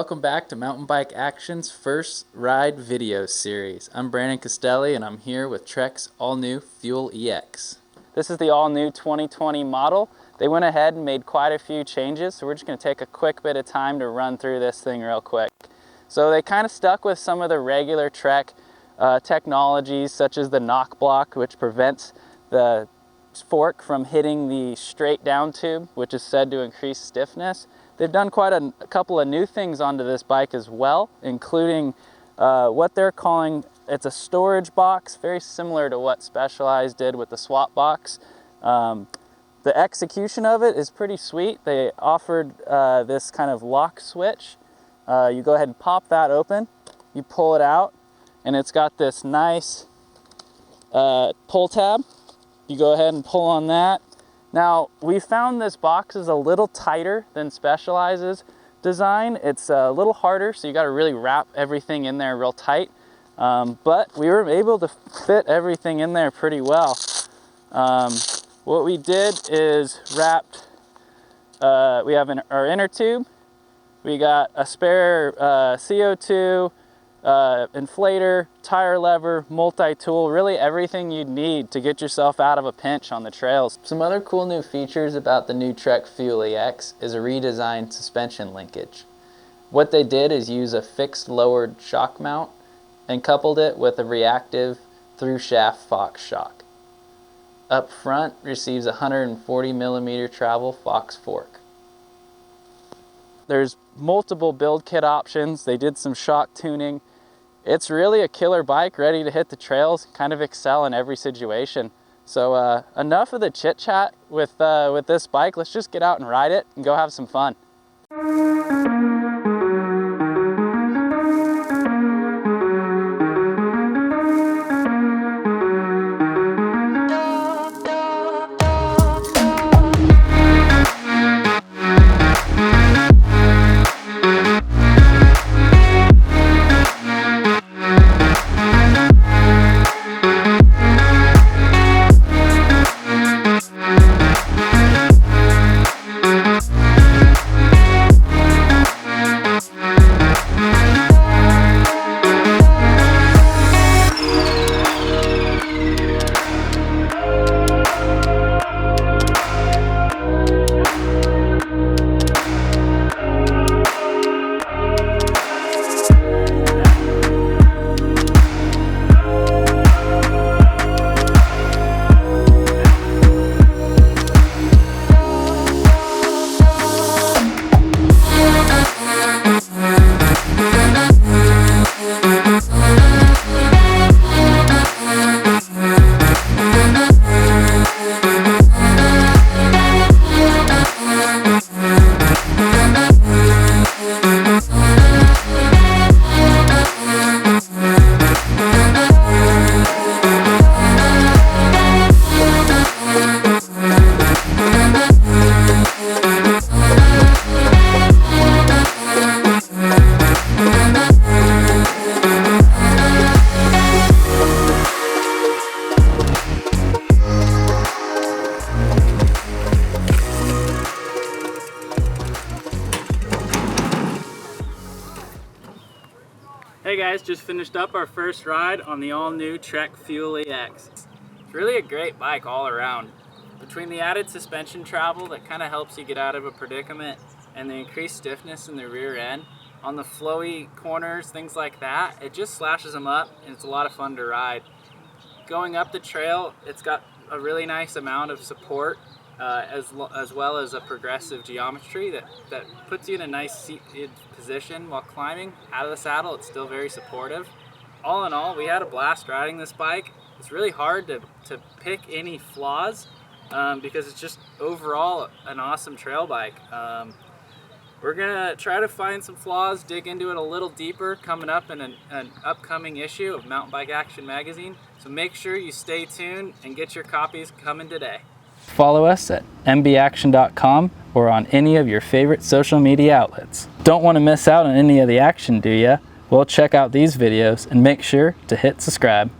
Welcome back to Mountain Bike Action's first ride video series. I'm Brandon Castelli and I'm here with Trek's all-new Fuel EX. This is the all-new 2020 model. They went ahead and made quite a few changes, so we're just going to take a quick bit of time to run through this thing real quick. So they kind of stuck with some of the regular Trek technologies, such as the knock block, which prevents the fork from hitting the straight down tube, which is said to increase stiffness. They've done quite a couple of new things onto this bike as well, including what they're calling, it's a storage box, very similar to what Specialized did with the swap box. The execution of it is pretty sweet. They offered this kind of lock switch. You go ahead and pop that open, you pull it out, and it's got this nice pull tab. You go ahead and pull on that. Now, we found this box is a little tighter than Specialized's design. It's a little harder, so you got to really wrap everything in there real tight. But we were able to fit everything in there pretty well. What we did is wrapped, we have our inner tube, we got a spare CO2, inflator, tire lever, multi-tool, really everything you'd need to get yourself out of a pinch on the trails. Some other cool new features about the new Trek Fuel EX is a redesigned suspension linkage. What they did is use a fixed lowered shock mount and coupled it with a reactive through shaft Fox shock. Up front receives a 140 millimeter travel Fox fork. There's multiple build kit options. They did some shock tuning. It's really a killer bike, ready to hit the trails, kind of excel in every situation. So enough of the chit chat with this bike. Let's just get out and ride it and go have some fun. Hey guys, just finished up our first ride on the all-new Trek Fuel EX. It's really a great bike all around. Between the added suspension travel that kind of helps you get out of a predicament and the increased stiffness in the rear end, on the flowy corners, things like that, it just slashes them up and it's a lot of fun to ride. Going up the trail, it's got a really nice amount of support as well as a progressive geometry that puts you in a nice seated position while climbing. Out of the saddle, it's still very supportive. All in all, we had a blast riding this bike. It's really hard to pick any flaws because it's just overall an awesome trail bike. We're gonna try to find some flaws, dig into it a little deeper coming up in an upcoming issue of Mountain Bike Action magazine. So make sure you stay tuned and get your copies coming today. Follow us at mbaction.com or on any of your favorite social media outlets. Don't want to miss out on any of the action, do ya? Well, check out these videos and make sure to hit subscribe.